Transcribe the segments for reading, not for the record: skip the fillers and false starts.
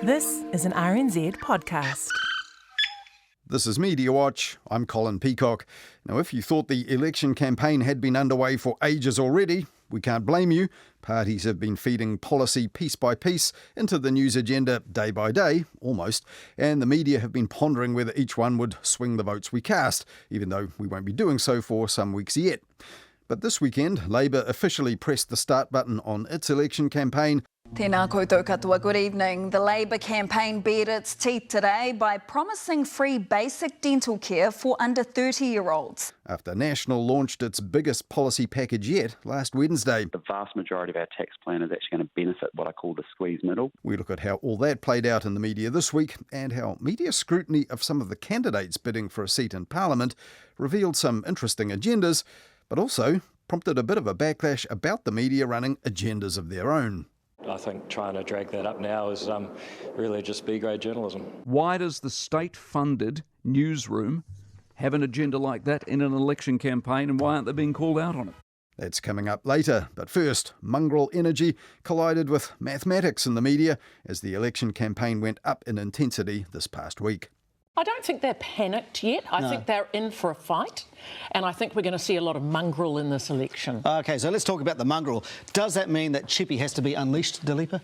This is an RNZ podcast. This is Mediawatch. I'm Colin Peacock. Now, if you thought the election campaign had been underway for ages already, we can't blame you. Parties have been feeding policy piece by piece into the news agenda day by day, almost, and the media have been pondering whether each one would swing the votes we cast, even though we won't be doing so for some weeks yet. But this weekend, Labour officially pressed the start button on its election campaign. Tēnā koutou katoa, good evening. The Labour campaign bared its teeth today by promising free basic dental care for under 30-year-olds. After National launched its biggest policy package yet last Wednesday. The vast majority of our tax plan is actually going to benefit what I call the squeeze middle. We look at how all that played out in the media this week and how media scrutiny of some of the candidates bidding for a seat in Parliament revealed some interesting agendas, but also prompted a bit of a backlash about the media running agendas of their own. I think trying to drag that up now is really just B-grade journalism. Why does the state-funded newsroom have an agenda like that in an election campaign, and why aren't they being called out on it? That's coming up later. But first, Mongrel energy collided with mathematics in the media as the election campaign went up in intensity this past week. I don't think they're panicked yet. I think they're in for a fight, and I think we're going to see a lot of mongrel in this election. OK, so let's talk about the mongrel. Does that mean that Chippy has to be unleashed, Dalipa?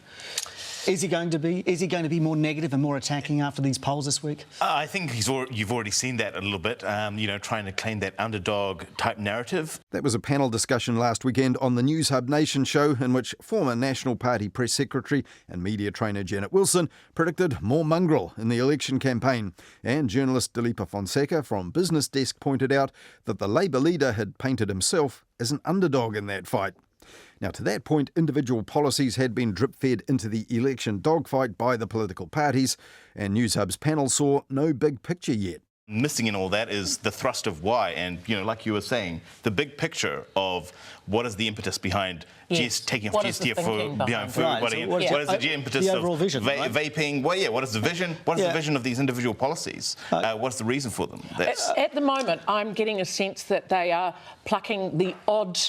Is he going to be more negative and more attacking after these polls this week? I think you've already seen that a little bit, trying to claim that underdog-type narrative. That was a panel discussion last weekend on the News Hub Nation show in which former National Party Press Secretary and media trainer Janet Wilson predicted more mongrel in the election campaign. And journalist Dalipa Fonseca from Business Desk pointed out that the Labour leader had painted himself as an underdog in that fight. Now, to that point, individual policies had been drip-fed into the election dogfight by the political parties, and News Hub's panel saw no big picture yet. Missing in all that is the thrust of why, and, like you were saying, the big picture of what is the impetus behind taking off GST behind food. Right. What is the impetus the of overall vision, right? Vaping? What is the vision? What is the vision of these individual policies? What's the reason for them? At the moment, I'm getting a sense that they are plucking the odd,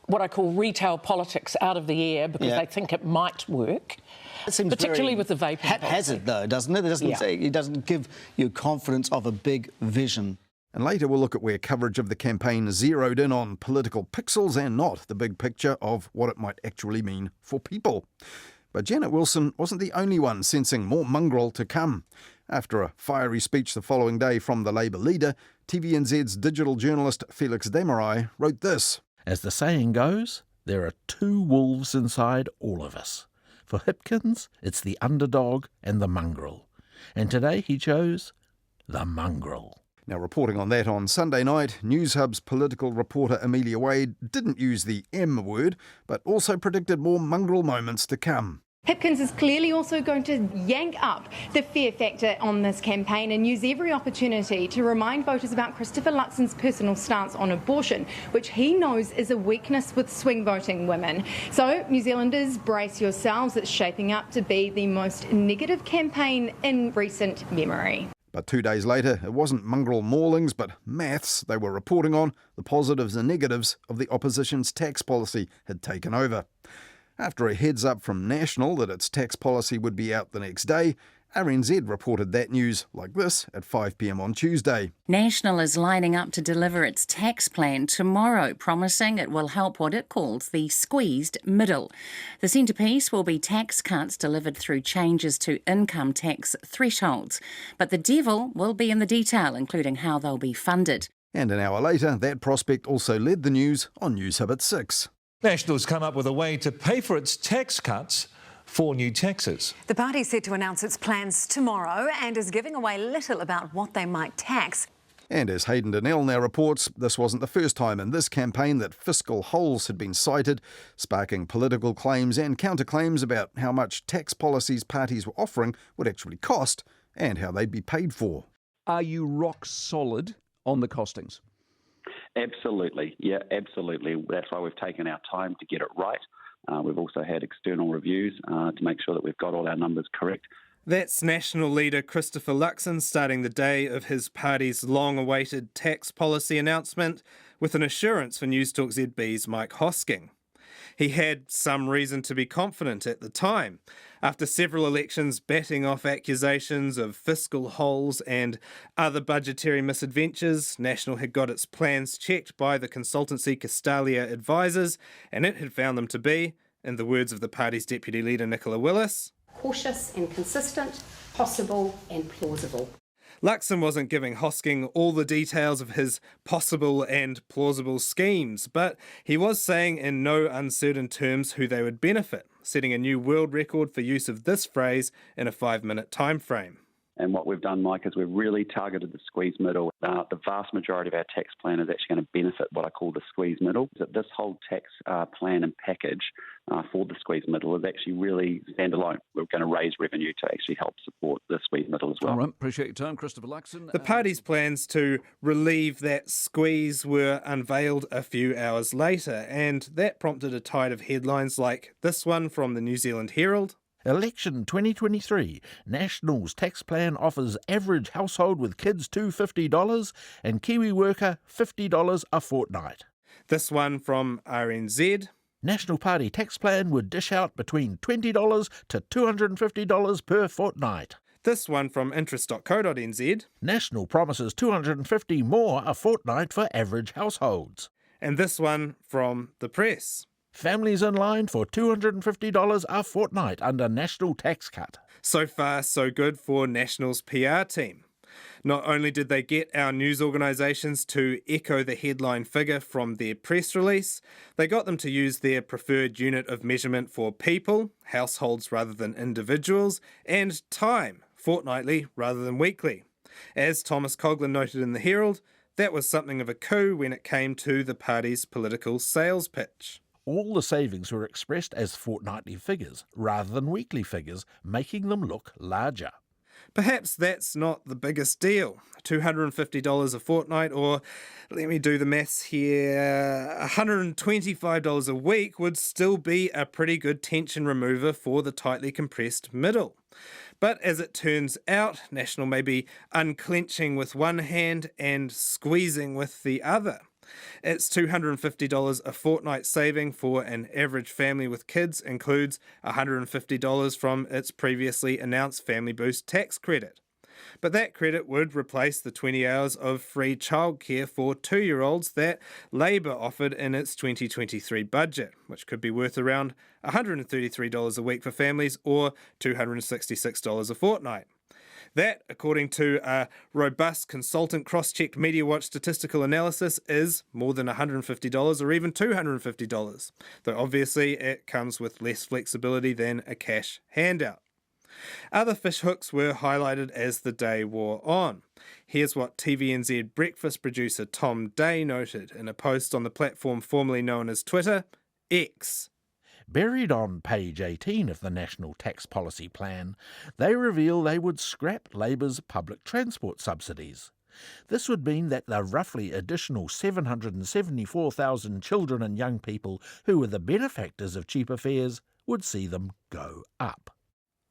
what I call retail politics, out of the air because they think it might work. It seems particularly with the vaping haphazard, though, doesn't it? It doesn't give you confidence of a big vision. And later we'll look at where coverage of the campaign zeroed in on political pixels and not the big picture of what it might actually mean for people. But Janet Wilson wasn't the only one sensing more mongrel to come. After a fiery speech the following day from the Labour leader, TVNZ's digital journalist Felix Demarai wrote this. As the saying goes, there are two wolves inside all of us. For Hipkins, it's the underdog and the mongrel. And today he chose the mongrel. Now, reporting on that on Sunday night, News Hub's political reporter Amelia Wade didn't use the M word, but also predicted more mongrel moments to come. Hipkins is clearly also going to yank up the fear factor on this campaign and use every opportunity to remind voters about Christopher Luxon's personal stance on abortion, which he knows is a weakness with swing voting women. So, New Zealanders, brace yourselves. It's shaping up to be the most negative campaign in recent memory. But 2 days later, it wasn't mongrel maulings, but maths they were reporting on. The positives and negatives of the opposition's tax policy had taken over. After a heads-up from National that its tax policy would be out the next day, RNZ reported that news like this at 5 p.m. on Tuesday. National is lining up to deliver its tax plan tomorrow, promising it will help what it calls the squeezed middle. The centrepiece will be tax cuts delivered through changes to income tax thresholds. But the devil will be in the detail, including how they'll be funded. And an hour later, that prospect also led the news on News Hub at 6. National's come up with a way to pay for its tax cuts for new taxes. The party is set to announce its plans tomorrow and is giving away little about what they might tax. And as Hayden Donnell now reports, this wasn't the first time in this campaign that fiscal holes had been cited, sparking political claims and counterclaims about how much tax policies parties were offering would actually cost and how they'd be paid for. Are you rock solid on the costings? Absolutely. Yeah, absolutely. That's why we've taken our time to get it right. We've also had external reviews to make sure that we've got all our numbers correct. That's National leader Christopher Luxon starting the day of his party's long-awaited tax policy announcement with an assurance for Newstalk ZB's Mike Hosking. He had some reason to be confident at the time. After several elections batting off accusations of fiscal holes and other budgetary misadventures, National had got its plans checked by the consultancy Castalia Advisors, and it had found them to be, in the words of the party's deputy leader Nicola Willis, cautious and consistent, possible and plausible. Luxon wasn't giving Hosking all the details of his possible and plausible schemes, but he was saying in no uncertain terms who they would benefit, setting a new world record for use of this phrase in a 5-minute time frame. And what we've done, Mike, is we've really targeted the squeeze middle. The vast majority of our tax plan is actually going to benefit what I call the squeeze middle. This whole tax plan and package for the squeeze middle is actually really standalone. We're going to raise revenue to actually help support the squeeze middle as well. All right, appreciate your time, Christopher Luxon. The party's plans to relieve that squeeze were unveiled a few hours later, and that prompted a tide of headlines like this one from the New Zealand Herald. Election 2023. National's tax plan offers average household with kids $250 and Kiwi worker $50 a fortnight. This one from RNZ. National Party tax plan would dish out between $20 to $250 per fortnight. This one from interest.co.nz. National promises $250 more a fortnight for average households. And this one from the Press. Families in line for $250 a fortnight under National tax cut. So far, so good for National's PR team. Not only did they get our news organisations to echo the headline figure from their press release, they got them to use their preferred unit of measurement for people, households rather than individuals, and time, fortnightly rather than weekly. As Thomas Coughlan noted in the Herald, that was something of a coup when it came to the party's political sales pitch. All the savings were expressed as fortnightly figures rather than weekly figures, making them look larger. Perhaps that's not the biggest deal. $250 a fortnight, or let me do the maths here, $125 a week would still be a pretty good tension remover for the tightly compressed middle. But as it turns out, National may be unclenching with one hand and squeezing with the other. Its $250 a fortnight saving for an average family with kids includes $150 from its previously announced Family Boost tax credit. But that credit would replace the 20 hours of free childcare for 2-year-olds that Labor offered in its 2023 budget, which could be worth around $133 a week for families or $266 a fortnight. That, according to a robust consultant cross-checked Mediawatch statistical analysis, is more than $150 or even $250, though obviously it comes with less flexibility than a cash handout. Other fishhooks were highlighted as the day wore on. Here's what TVNZ breakfast producer Tom Day noted in a post on the platform formerly known as Twitter, X. Buried on page 18 of the National Tax Policy Plan, they reveal they would scrap Labour's public transport subsidies. This would mean that the roughly additional 774,000 children and young people who were the benefactors of cheaper fares would see them go up.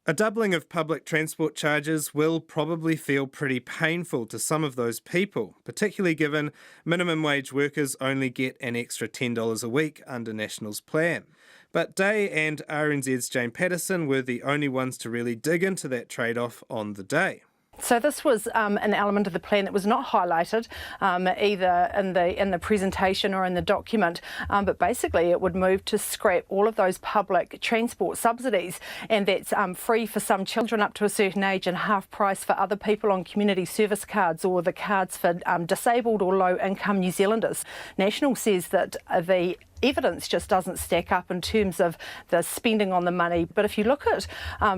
A doubling of public transport charges will probably feel pretty painful to some of those people, particularly given minimum wage workers only get an extra $10 a week under National's plan. But Day and RNZ's Jane Patterson were the only ones to really dig into that trade-off on the day. So this was an element of the plan that was not highlighted either in the presentation or in the document, but basically it would move to scrap all of those public transport subsidies, and that's free for some children up to a certain age and half price for other people on community service cards or the cards for disabled or low-income New Zealanders. National says that the evidence just doesn't stack up in terms of the spending on the money. But if you look at,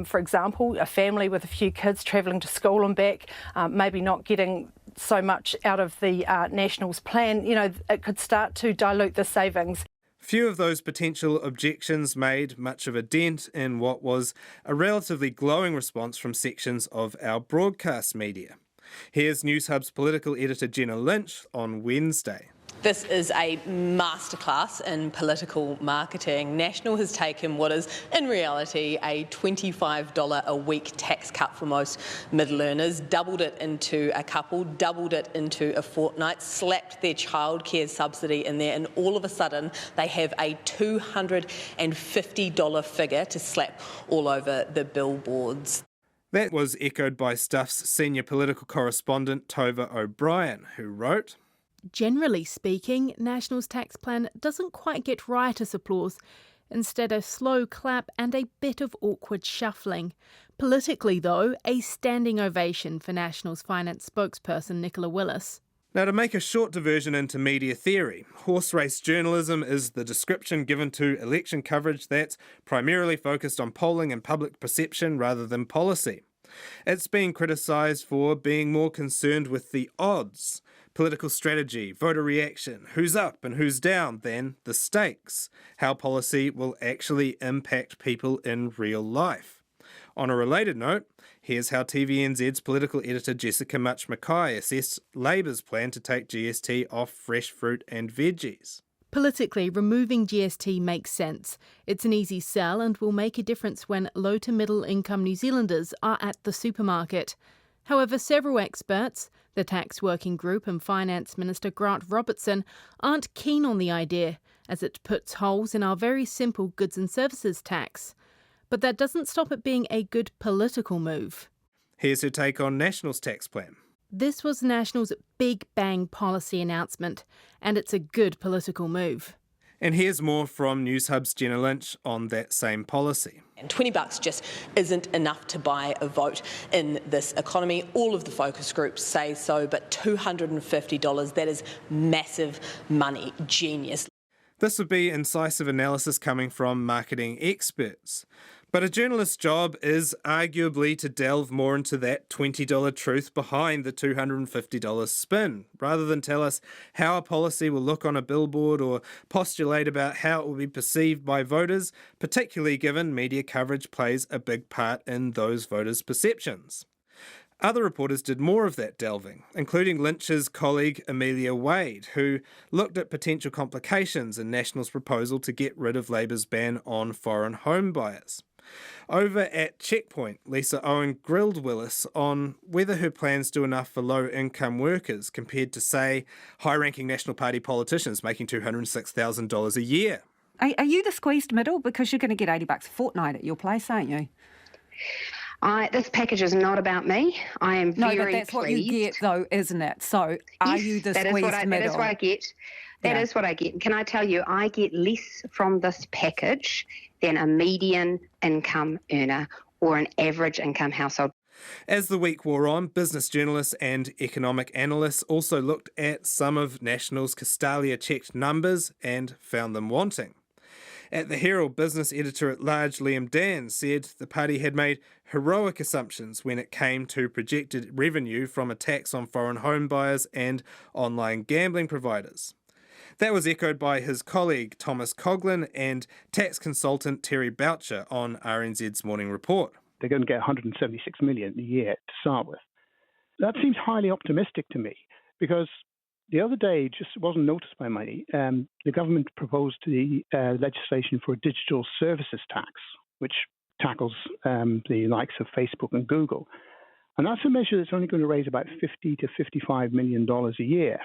for example, a family with a few kids travelling to school and back, maybe not getting so much out of the National's plan, it could start to dilute the savings. Few of those potential objections made much of a dent in what was a relatively glowing response from sections of our broadcast media. Here's News Hub's political editor Jenna Lynch on Wednesday. This is a masterclass in political marketing. National has taken what is, in reality, a $25 a week tax cut for most middle earners, doubled it into a couple, doubled it into a fortnight, slapped their childcare subsidy in there, and all of a sudden they have a $250 figure to slap all over the billboards. That was echoed by Stuff's senior political correspondent Tova O'Brien, who wrote, Generally speaking, National's tax plan doesn't quite get riotous applause. Instead, a slow clap and a bit of awkward shuffling. Politically, though, a standing ovation for National's finance spokesperson Nicola Willis. Now, to make a short diversion into media theory, horse race journalism is the description given to election coverage that's primarily focused on polling and public perception rather than policy. It's been criticised for being more concerned with the odds, political strategy, voter reaction, who's up and who's down, than the stakes, how policy will actually impact people in real life. On a related note, here's how TVNZ's political editor Jessica Much-Mackay assessed Labour's plan to take GST off fresh fruit and veggies. Politically, removing GST makes sense. It's an easy sell and will make a difference when low to middle income New Zealanders are at the supermarket. However, several experts, the Tax Working Group and Finance Minister Grant Robertson, aren't keen on the idea, as it puts holes in our very simple goods and services tax. But that doesn't stop it being a good political move. Here's her take on National's tax plan. This was National's big bang policy announcement, and it's a good political move. And here's more from News Hub's Jenna Lynch on that same policy. And $20 just isn't enough to buy a vote in this economy. All of the focus groups say so, but $250, that is massive money. Genius. This would be incisive analysis coming from marketing experts. But a journalist's job is arguably to delve more into that $20 truth behind the $250 spin, rather than tell us how a policy will look on a billboard or postulate about how it will be perceived by voters, particularly given media coverage plays a big part in those voters' perceptions. Other reporters did more of that delving, including Lynch's colleague Amelia Wade, who looked at potential complications in National's proposal to get rid of Labour's ban on foreign home buyers. Over at Checkpoint, Lisa Owen grilled Willis on whether her plans do enough for low-income workers compared to, say, high-ranking National Party politicians making $206,000 a year. Are you the squeezed middle? Because you're going to get $80 a fortnight at your place, aren't you? This package is not about me. I am very pleased. No, but that's what you get, though, isn't it? So are you the squeezed middle? That is what I get. That is what I get. Can I tell you, I get less from this package than a median income earner or an average income household. As the week wore on, business journalists and economic analysts also looked at some of National's Castalia-checked numbers and found them wanting. At the Herald, business editor-at-large Liam Dan said the party had made heroic assumptions when it came to projected revenue from a tax on foreign home buyers and online gambling providers. That was echoed by his colleague Thomas Coughlin and tax consultant Terry Boucher on RNZ's Morning Report. They're going to get $176 million a year to start with. That seems highly optimistic to me because the other day, just wasn't noticed by many, the government proposed the legislation for a digital services tax, which tackles the likes of Facebook and Google. And that's a measure that's only going to raise about $50 to $55 million a year.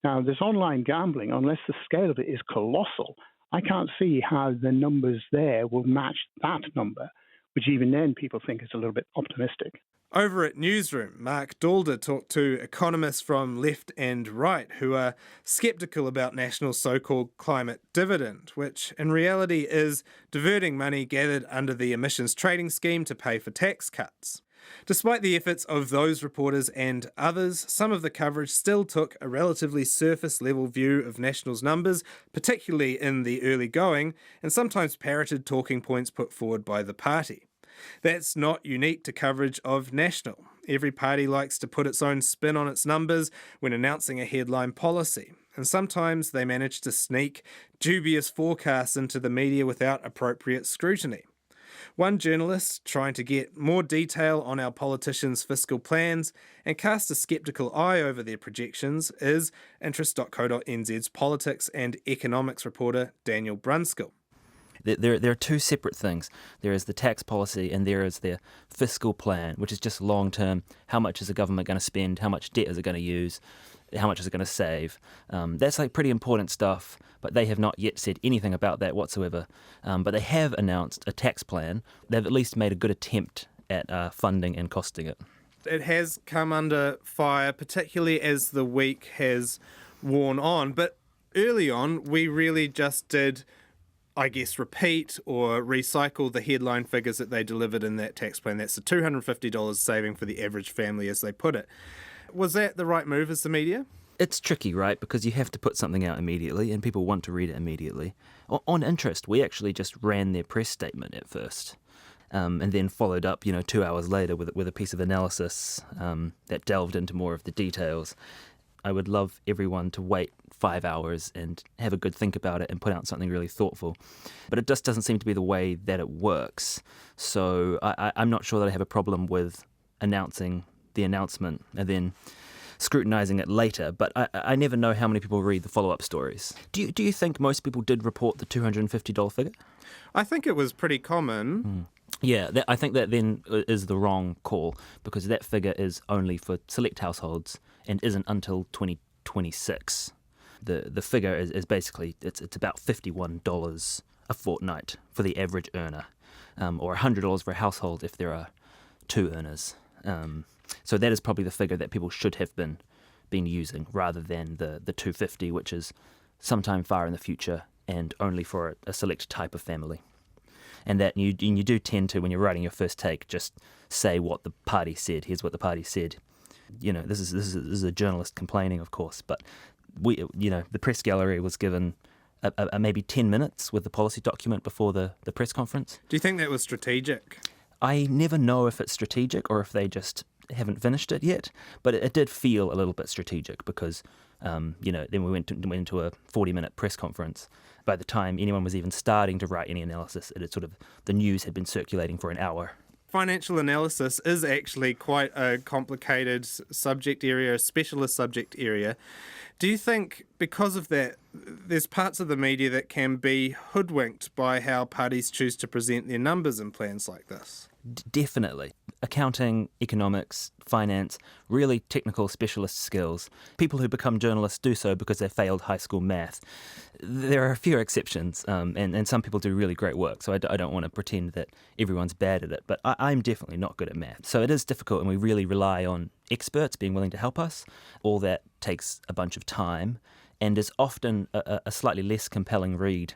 Now, this online gambling, unless the scale of it is colossal, I can't see how the numbers there will match that number, which even then people think is a little bit optimistic. Over at Newsroom, Mark Dalder talked to economists from left and right who are sceptical about National's so-called climate dividend, which in reality is diverting money gathered under the emissions trading scheme to pay for tax cuts. Despite the efforts of those reporters and others, some of the coverage still took a relatively surface-level view of National's numbers, particularly in the early going, and sometimes parroted talking points put forward by the party. That's not unique to coverage of National. Every party likes to put its own spin on its numbers when announcing a headline policy, and sometimes they manage to sneak dubious forecasts into the media without appropriate scrutiny. One journalist trying to get more detail on our politicians' fiscal plans and cast a sceptical eye over their projections is interest.co.nz's politics and economics reporter Daniel Brunskill. There are two separate things. There is the tax policy and there is their fiscal plan, which is just long-term. How much is the government going to spend? How much debt is it going to use? How much is it going to save? That's like pretty important stuff, but they have not yet said anything about that whatsoever. But they have announced a tax plan. They've at least made a good attempt at funding and costing it. It has come under fire, particularly as the week has worn on. But early on, we really just did, I guess, repeat or recycle the headline figures that they delivered in that tax plan. That's the $250 saving for the average family, as they put it. Was that the right move as the media? It's tricky, right? Because you have to put something out immediately and people want to read it immediately. On Interest, we actually just ran their press statement at first and then followed up, 2 hours later with a piece of analysis that delved into more of the details. I would love everyone to wait 5 hours and have a good think about it and put out something really thoughtful. But it just doesn't seem to be the way that it works. So I'm not sure that I have a problem with announcing the announcement and then scrutinising it later, but I never know how many people read the follow-up stories. Do you think most people did report the $250 figure? I think it was pretty common. Yeah, I think that then is the wrong call because that figure is only for select households and isn't until 2026. The figure is basically, it's about $51 a fortnight for the average earner, or $100 for a household if there are two earners. So that is probably the figure that people should have been using rather than the $250, which is sometime far in the future and only for a select type of family. And that you do tend to, when you're writing your first take, just say what the party said. Here's what the party said. This is a journalist complaining, of course, but the press gallery was given a maybe 10 minutes with the policy document before the press conference. Do you think that was strategic? I never know if it's strategic or if they just haven't finished it yet, but it did feel a little bit strategic because, then we went into a 40-minute press conference. By the time anyone was even starting to write any analysis, the news had been circulating for an hour. Financial analysis is actually quite a complicated subject area, a specialist subject area. Do you think because of that, there's parts of the media that can be hoodwinked by how parties choose to present their numbers in plans like this? Definitely. Accounting, economics, finance, really technical specialist skills. People who become journalists do so because they failed high school math. There are a few exceptions, and some people do really great work, so I don't want to pretend that everyone's bad at it, but I'm definitely not good at math. So it is difficult, and we really rely on experts being willing to help us. All that takes a bunch of time and is often a slightly less compelling read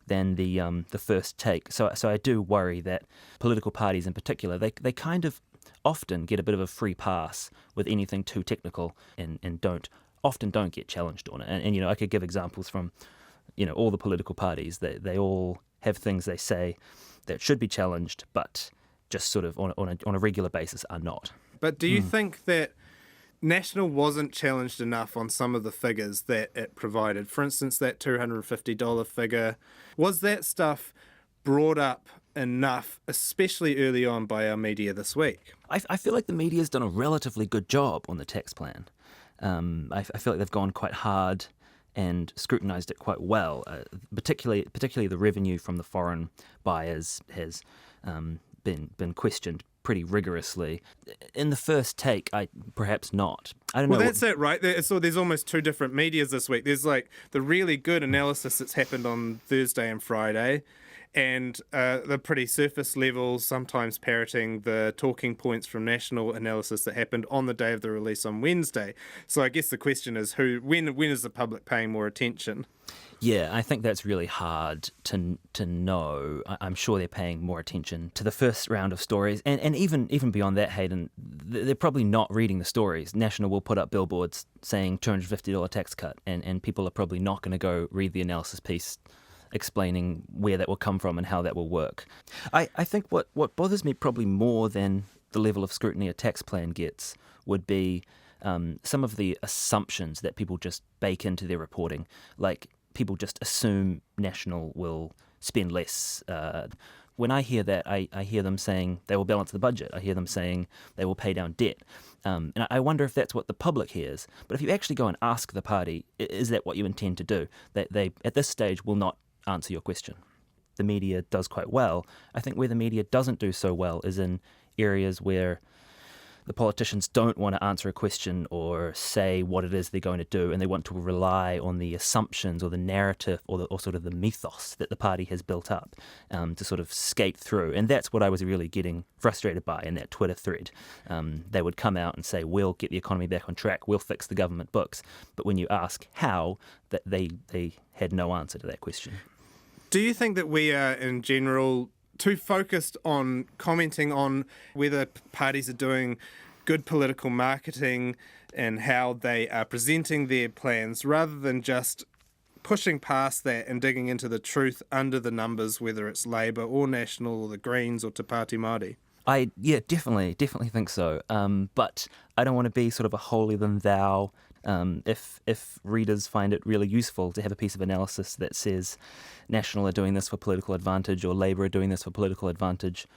than the first take. So I do worry that political parties in particular, they kind of often get a bit of a free pass with anything too technical and often don't get challenged on it. And I could give examples from all the political parties. They all have things they say that should be challenged, but just sort of on a regular basis are not. But do you think that National wasn't challenged enough on some of the figures that it provided? For instance, that $250 figure, was that stuff brought up enough, especially early on by our media this week? I feel like the media's done a relatively good job on the tax plan. I feel like they've gone quite hard and scrutinised it quite well. Particularly the revenue from the foreign buyers has been questioned pretty rigorously. In the first take, perhaps not. I don't know. Well, that's it, right? So there's almost two different medias this week. There's like the really good analysis that's happened on Thursday and Friday, and the pretty surface level, sometimes parroting the talking points from National analysis that happened on the day of the release on Wednesday. So I guess the question is when is the public paying more attention? Yeah, I think that's really hard to know. I'm sure they're paying more attention to the first round of stories. And even beyond that, Hayden, they're probably not reading the stories. National will put up billboards saying $250 tax cut, and people are probably not going to go read the analysis piece explaining where that will come from and how that will work. I think what bothers me probably more than the level of scrutiny a tax plan gets would be some of the assumptions that people just bake into their reporting. Like, people just assume National will spend less. when I hear that, I hear them saying they will balance the budget. I hear them saying they will pay down debt. And I wonder if that's what the public hears. But if you actually go and ask the party, is that what you intend to do? That they, at this stage, will not answer your question. The media does quite well. I think where the media doesn't do so well is in areas where the politicians don't want to answer a question or say what it is they're going to do, and they want to rely on the assumptions or the narrative or sort of the mythos that the party has built up to sort of skate through. And that's what I was really getting frustrated by in that Twitter thread. They would come out and say, we'll get the economy back on track, we'll fix the government books. But when you ask how, that they had no answer to that question. Do you think that we are, in general, too focused on commenting on whether parties are doing good political marketing and how they are presenting their plans, rather than just pushing past that and digging into the truth under the numbers, whether it's Labour or National or the Greens or Te Pāti Māori? Yeah, definitely think so. But I don't want to be sort of a holier than thou. If readers find it really useful to have a piece of analysis that says National are doing this for political advantage or Labour are doing this for political advantage,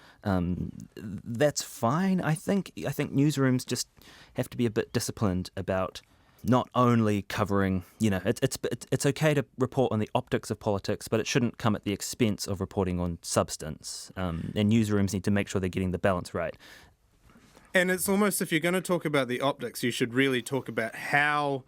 that's fine. I think newsrooms just have to be a bit disciplined about not only covering, it's okay to report on the optics of politics, but it shouldn't come at the expense of reporting on substance. And newsrooms need to make sure they're getting the balance right. And it's almost, if you're going to talk about the optics, you should really talk about how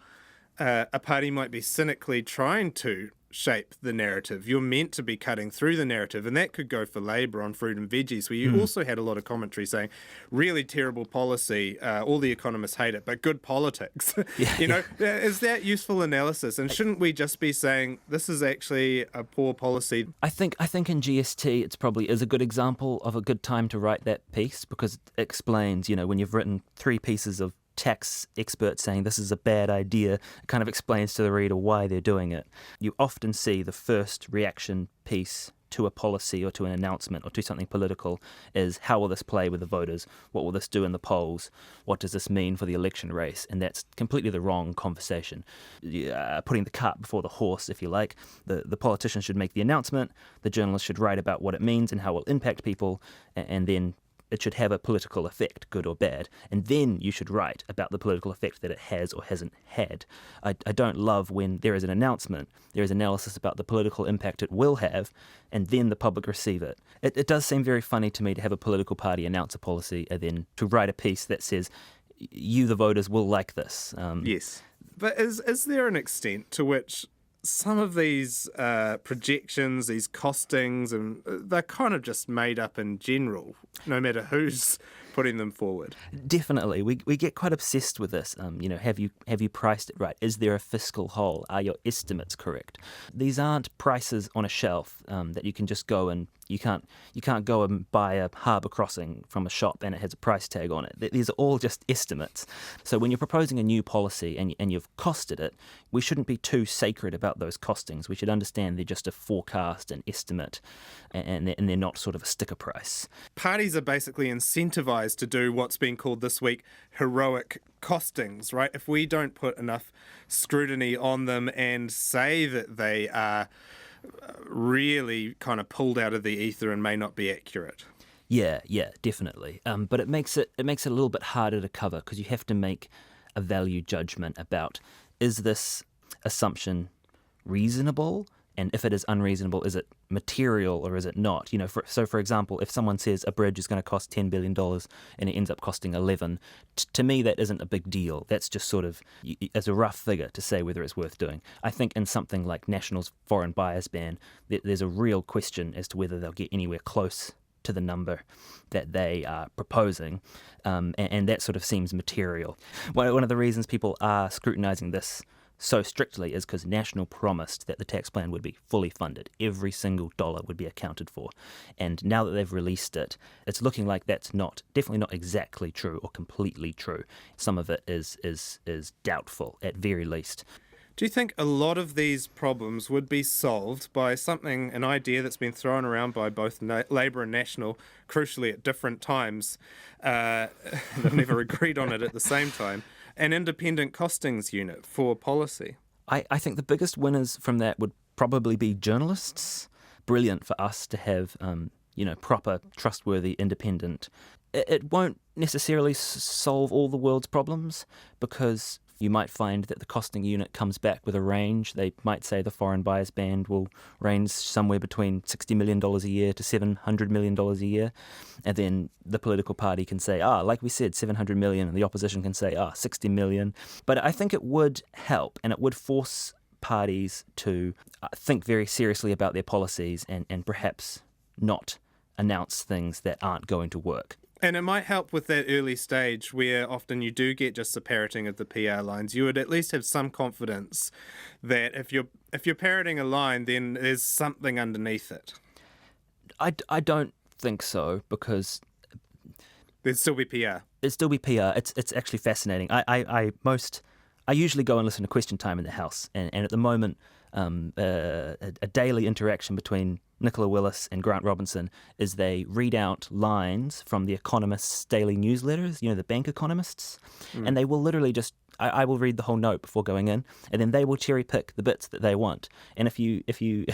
a party might be cynically trying to shape the narrative. You're meant to be cutting through the narrative, and that could go for Labour on fruit and veggies, where you also had a lot of commentary saying, really terrible policy, all the economists hate it, but good politics. Is that useful analysis? And shouldn't we just be saying, this is actually a poor policy? I think in GST, it's probably is a good example of a good time to write that piece, because it explains, when you've written 3 pieces of tax experts saying this is a bad idea, it kind of explains to the reader why they're doing it. You often see the first reaction piece to a policy or to an announcement or to something political is, how will this play with the voters? What will this do in the polls? What does this mean for the election race? And that's completely the wrong conversation. Putting the cart before the horse, if you like. The politician should make the announcement, the journalist should write about what it means and how it will impact people, and then it should have a political effect, good or bad, and then you should write about the political effect that it has or hasn't had. I don't love when there is an announcement, there is analysis about the political impact it will have, and then the public receive it. It does seem very funny to me to have a political party announce a policy and then to write a piece that says, you, the voters, will like this. Yes. But is there an extent to which some of these projections, these costings, and they're kind of just made up in general, no matter who's putting them forward? Definitely. We get quite obsessed with this. Have you priced it right? Is there a fiscal hole? Are your estimates correct? These aren't prices on a shelf that you can just go and you can't go and buy a harbour crossing from a shop and it has a price tag on it. These are all just estimates. So when you're proposing a new policy and you've costed it, we shouldn't be too sacred about those costings. We should understand they're just a forecast, an estimate, and they're not sort of a sticker price. Parties are basically incentivised to do what's been called this week heroic costings, right? If we don't put enough scrutiny on them and say that they are really kind of pulled out of the ether and may not be accurate. Yeah, definitely. But it makes it a little bit harder to cover, because you have to make a value judgment about, is this assumption reasonable? And if it is unreasonable, is it material or is it not? For example, if someone says a bridge is going to cost $10 billion and it ends up costing 11, to me that isn't a big deal. That's just sort of as a rough figure to say whether it's worth doing. I think in something like National's foreign buyers ban, there's a real question as to whether they'll get anywhere close to the number that they are proposing, and that sort of seems material. One of the reasons people are scrutinising this so strictly is because National promised that the tax plan would be fully funded. Every single dollar would be accounted for. And now that they've released it, it's looking like that's definitely not exactly true or completely true. Some of it is doubtful, at very least. Do you think a lot of these problems would be solved by an idea that's been thrown around by both Labour and National, crucially at different times? They've never agreed on it at the same time. An independent costings unit for policy. I think the biggest winners from that would probably be journalists. Brilliant for us to have proper, trustworthy, independent. It won't necessarily solve all the world's problems, because you might find that the costing unit comes back with a range. They might say the foreign buyers band will range somewhere between $60 million a year to $700 million a year. And then the political party can say, like we said, $700 million, and the opposition can say, $60 million. But I think it would help, and it would force parties to think very seriously about their policies and perhaps not announce things that aren't going to work. And it might help with that early stage where often you do get just a parroting of the PR lines. You would at least have some confidence that if you're parroting a line, then there's something underneath it. I don't think so, because there'd still be PR. It'd still be PR. It's actually fascinating. I usually go and listen to Question Time in the House, and at the moment, a daily interaction between Nicola Willis and Grant Robinson is they read out lines from The Economist's daily newsletters, the bank economists, and they will literally just, I will read the whole note before going in, and then they will cherry pick the bits that they want. And if you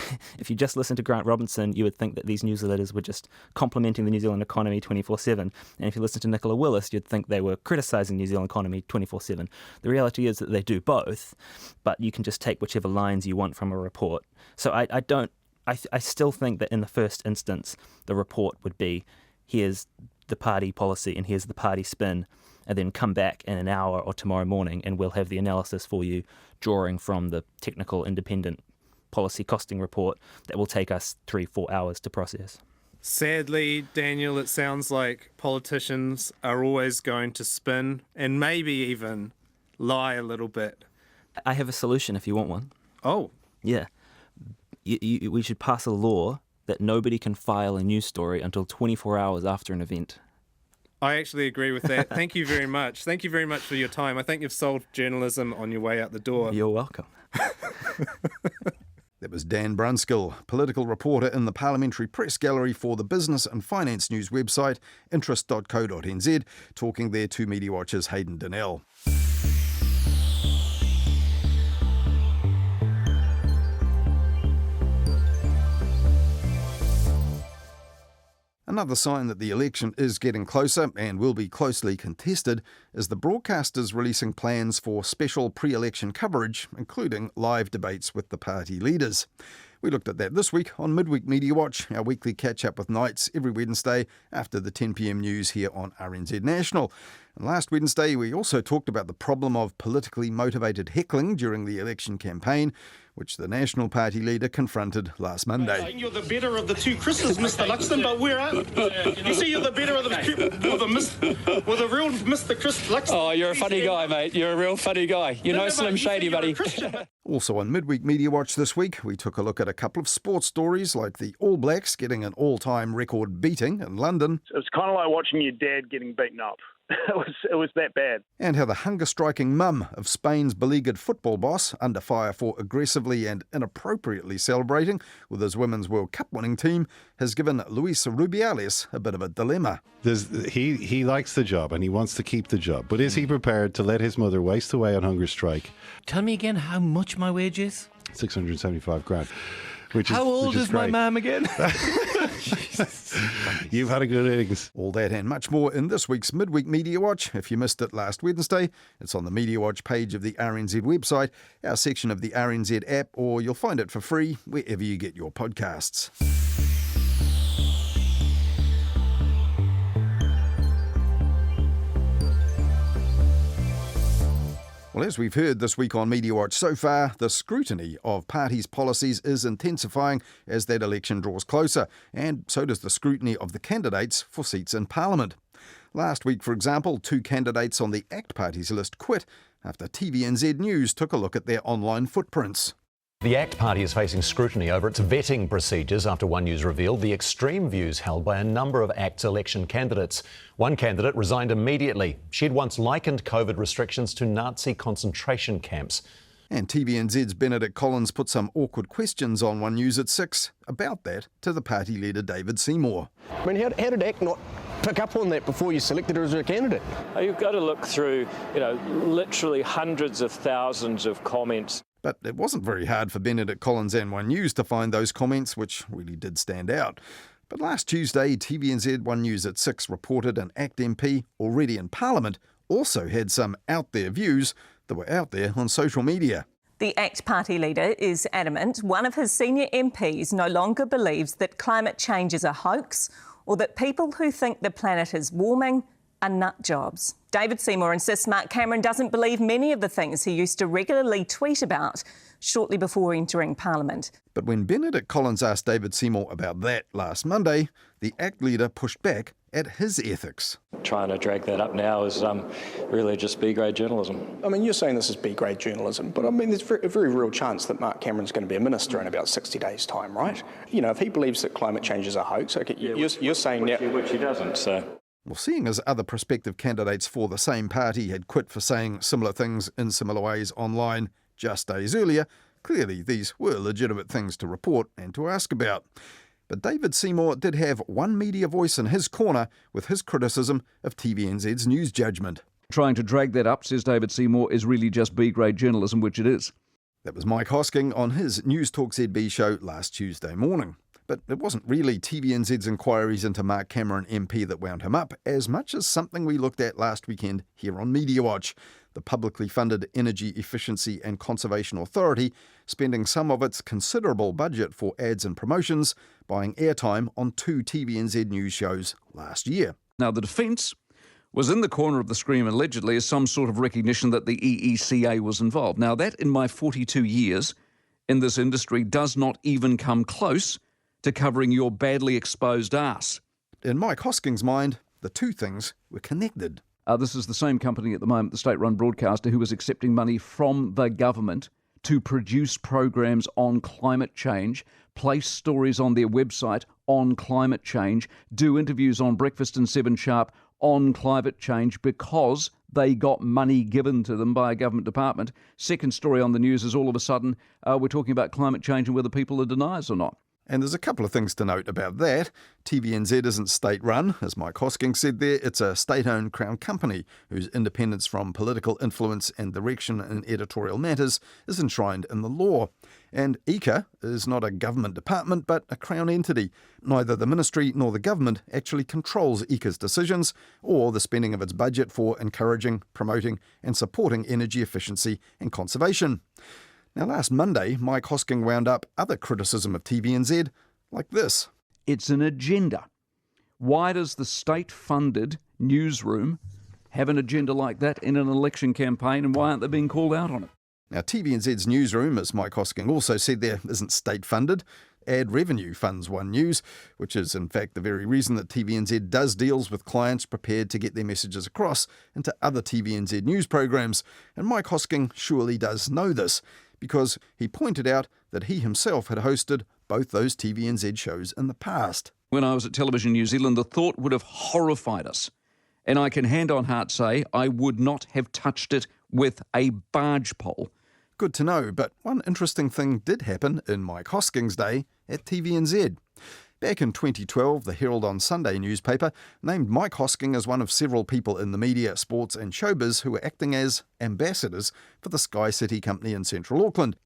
just listen to Grant Robinson, you would think that these newsletters were just complimenting the New Zealand economy 24/7. And if you listen to Nicola Willis, you'd think they were criticising the New Zealand economy 24/7. The reality is that they do both, but you can just take whichever lines you want from a report. So I still think that in the first instance, the report would be, here's the party policy and here's the party spin, and then come back in an hour or tomorrow morning and we'll have the analysis for you, drawing from the technical independent policy costing report that will take us 3-4 hours to process. Sadly, Daniel, it sounds like politicians are always going to spin and maybe even lie a little bit. I have a solution if you want one. Oh. Yeah. We should pass a law that nobody can file a news story until 24 hours after an event. I actually agree with that. Thank you very much. Thank you very much for your time. I think you've solved journalism on your way out the door. You're welcome. That was Dan Brunskill, political reporter in the Parliamentary Press Gallery for the business and finance news website interest.co.nz, talking there to Mediawatch's Hayden Donnell. Another sign that the election is getting closer and will be closely contested is the broadcasters releasing plans for special pre-election coverage, including live debates with the party leaders. We looked at that this week on Midweek Media Watch, our weekly catch-up with Knights every Wednesday after the 10 p.m. news here on RNZ National. And last Wednesday, we also talked about the problem of politically motivated heckling during the election campaign, which the National Party leader confronted last Monday. I think you're the better of the two Chris's, Mr. Luxton, but where are you? You see, you're the better of the two, with the real Mr. Chris Luxton. Oh, you're a funny guy, mate. You're a real funny guy. You're no Slim Shady, buddy. Also on Midweek Media Watch this week, we took a look at a couple of sports stories like the All Blacks getting an all-time record beating in London. It was kind of like watching your dad getting beaten up. It was that bad. And how the hunger-striking mum of Spain's beleaguered football boss, under fire for aggressively and inappropriately celebrating with his Women's World Cup winning team, has given Luis Rubiales a bit of a dilemma. He likes the job and he wants to keep the job, but is he prepared to let his mother waste away on hunger strike? Tell me again how much my wage is? 675 grand. How old is my mum again? You've had a good innings. All that and much more in this week's Midweek Media Watch. If you missed it last Wednesday, it's on the Media Watch page of the RNZ website, our section of the RNZ app, or you'll find it for free wherever you get your podcasts. Well, as we've heard this week on Media Watch so far, the scrutiny of parties' policies is intensifying as that election draws closer, and so does the scrutiny of the candidates for seats in Parliament. Last week, for example, 2 candidates on the ACT Party's list quit after TVNZ News took a look at their online footprints. The ACT Party is facing scrutiny over its vetting procedures after One News revealed the extreme views held by a number of ACT's election candidates. One candidate resigned immediately. She'd once likened COVID restrictions to Nazi concentration camps. And TVNZ's Benedict Collins put some awkward questions on One News at 6 about that to the party leader David Seymour. I mean, how did ACT not pick up on that before you selected her as a candidate? You've got to look through, literally hundreds of thousands of comments. But it wasn't very hard for Benedict Collins and One News to find those comments which really did stand out. But last Tuesday, TVNZ One News at 6 reported an ACT MP, already in Parliament, also had some out-there views that were out there on social media. The ACT party leader is adamant one of his senior MPs no longer believes that climate change is a hoax or that people who think the planet is warming are nut jobs. David Seymour insists Mark Cameron doesn't believe many of the things he used to regularly tweet about shortly before entering Parliament. But when Benedict Collins asked David Seymour about that last Monday, the ACT leader pushed back at his ethics. Trying to drag that up now is really just B-grade journalism. I mean, you're saying this is B-grade journalism, but I mean, there's a very real chance that Mark Cameron's going to be a minister in about 60 days' time, right? You know, if he believes that climate change is a hoax, okay, you're saying now... Which he doesn't, so... Well, seeing as other prospective candidates for the same party had quit for saying similar things in similar ways online just days earlier, clearly these were legitimate things to report and to ask about. But David Seymour did have one media voice in his corner with his criticism of TVNZ's news judgment. Trying to drag that up, says David Seymour, is really just B-grade journalism, which it is. That was Mike Hosking on his News Talk ZB show last Tuesday morning. But it wasn't really TVNZ's inquiries into Mark Cameron MP that wound him up, as much as something we looked at last weekend here on Mediawatch. The publicly funded Energy Efficiency and Conservation Authority spending some of its considerable budget for ads and promotions, buying airtime on 2 TVNZ news shows last year. Now, the defence was in the corner of the screen allegedly as some sort of recognition that the EECA was involved. Now, that in my 42 years in this industry does not even come close to covering your badly exposed arse. In Mike Hosking's mind, the two things were connected. This is the same company at the moment, the state-run broadcaster, who was accepting money from the government to produce programs on climate change, place stories on their website on climate change, do interviews on Breakfast and 7 Sharp on climate change because they got money given to them by a government department. Second story on the news is all of a sudden we're talking about climate change and whether people are deniers or not. And there's a couple of things to note about that. TVNZ isn't state-run, as Mike Hosking said there. It's a state-owned Crown company whose independence from political influence and direction in editorial matters is enshrined in the law. And ECA is not a government department, but a Crown entity. Neither the ministry nor the government actually controls ECA's decisions or the spending of its budget for encouraging, promoting and supporting energy efficiency and conservation. Now, last Monday, Mike Hosking wound up other criticism of TVNZ like this. It's an agenda. Why does the state-funded newsroom have an agenda like that in an election campaign, and why aren't they being called out on it? Now, TVNZ's newsroom, as Mike Hosking also said there, isn't state-funded. Ad revenue funds One News, which is in fact the very reason that TVNZ does deals with clients prepared to get their messages across into other TVNZ news programs. And Mike Hosking surely does know this, because he pointed out that he himself had hosted both those TVNZ shows in the past. When I was at Television New Zealand, the thought would have horrified us. And I can hand on heart say I would not have touched it with a barge pole. Good to know, but one interesting thing did happen in Mike Hosking's day at TVNZ. Back in 2012, the Herald on Sunday newspaper named Mike Hosking as one of several people in the media, sports and showbiz who were acting as ambassadors for the Sky City company in central Auckland.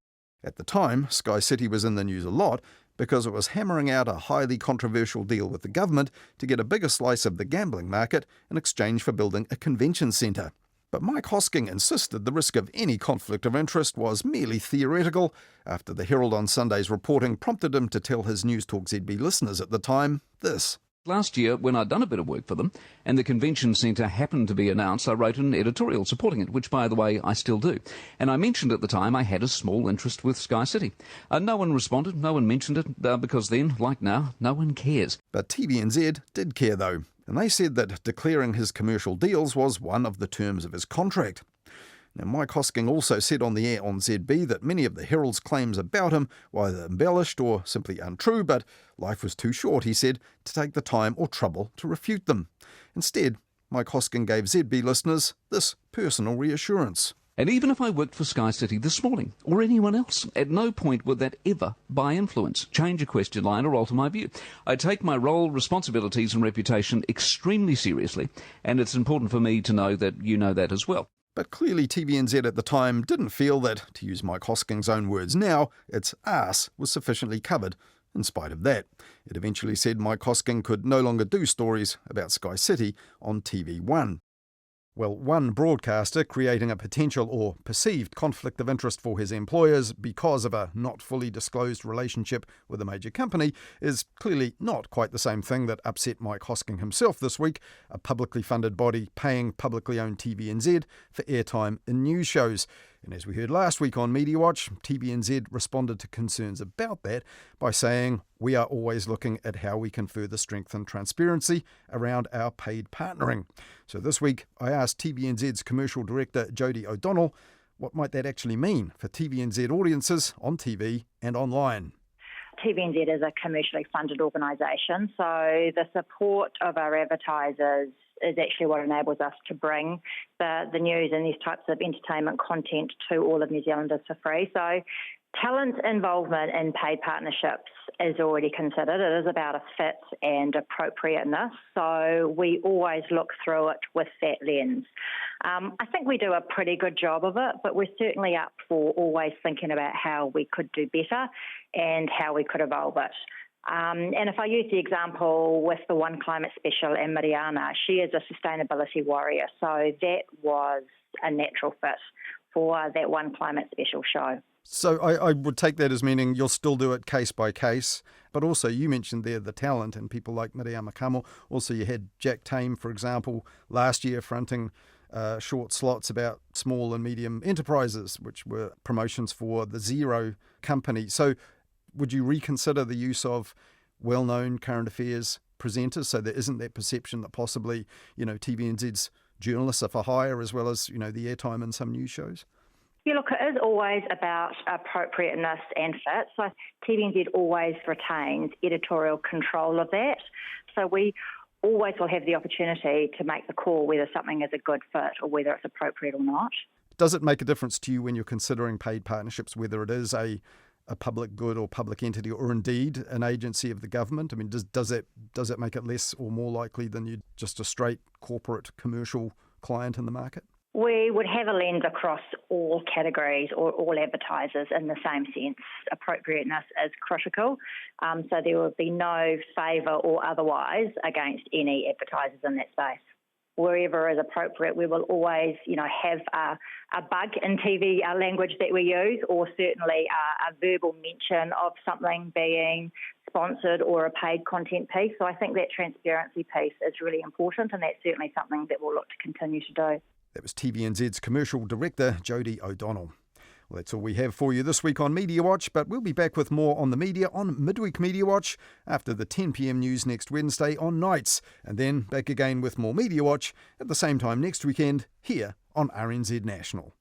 At the time, Sky City was in the news a lot because it was hammering out a highly controversial deal with the government to get a bigger slice of the gambling market in exchange for building a convention centre. But Mike Hosking insisted the risk of any conflict of interest was merely theoretical after the Herald on Sunday's reporting prompted him to tell his News Talk ZB listeners at the time this. Last year, when I'd done a bit of work for them and the convention centre happened to be announced, I wrote an editorial supporting it, which, by the way, I still do. And I mentioned at the time I had a small interest with Sky City. No one responded, no one mentioned it, because then, like now, no one cares. But TVNZ did care, though. And they said that declaring his commercial deals was one of the terms of his contract. Now, Mike Hosking also said on the air on ZB that many of the Herald's claims about him were either embellished or simply untrue, but life was too short, he said, to take the time or trouble to refute them. Instead, Mike Hosking gave ZB listeners this personal reassurance. And even if I worked for Sky City this morning, or anyone else, at no point would that ever, by influence, change a question line or alter my view. I take my role, responsibilities and reputation extremely seriously, and it's important for me to know that you know that as well. But clearly TVNZ at the time didn't feel that, to use Mike Hosking's own words now, its arse was sufficiently covered In spite of that, it eventually said Mike Hosking could no longer do stories about Sky City on TV1. Well, one broadcaster creating a potential or perceived conflict of interest for his employers because of a not fully disclosed relationship with a major company is clearly not quite the same thing that upset Mike Hosking himself this week, a publicly funded body paying publicly owned TVNZ for airtime in news shows. And as we heard last week on Mediawatch, TVNZ responded to concerns about that by saying, "We are always looking at how we can further strengthen transparency around our paid partnering." So this week, I asked TVNZ's commercial director, Jodie O'Donnell, what might that actually mean for TVNZ audiences on TV and online. TVNZ is a commercially funded organisation, so the support of our advertisers is actually what enables us to bring the news and these types of entertainment content to all of New Zealanders for free. So talent involvement in paid partnerships is already considered. It is about a fit and appropriateness, so we always look through it with that lens. I think we do a pretty good job of it, but we're certainly up for always thinking about how we could do better and how we could evolve it. And if I use the example with the One Climate Special and Mariana, she is a sustainability warrior, so that was a natural fit for that One Climate Special show. So I would take that as meaning you'll still do it case by case, but also you mentioned there the talent and people like Miriam Makamo. Also you had Jack Tame, for example, last year fronting short slots about small and medium enterprises, which were promotions for the Zero company. So would you reconsider the use of well-known current affairs presenters so there isn't that perception that possibly, TVNZ's journalists are for hire as well as, the airtime in some news shows? Yeah, look, it is always about appropriateness and fit. So TVNZ always retains editorial control of that. So we always will have the opportunity to make the call whether something is a good fit or whether it's appropriate or not. Does it make a difference to you when you're considering paid partnerships, whether it is a public good or public entity or indeed an agency of the government? I mean, does it make it less or more likely than you just a straight corporate commercial client in the market? We would have a lens across all categories or all advertisers in the same sense. Appropriateness is critical, so there would be no favour or otherwise against any advertisers in that space. Wherever is appropriate, we will always, have a bug in TV language that we use, or certainly a verbal mention of something being sponsored or a paid content piece. So I think that transparency piece is really important, and that's certainly something that we'll look to continue to do. That was TVNZ's commercial director, Jodie O'Donnell. Well, that's all we have for you this week on Mediawatch, but we'll be back with more on the media on Midweek Mediawatch after the 10 p.m. news next Wednesday on Nights, and then back again with more Mediawatch at the same time next weekend here on RNZ National.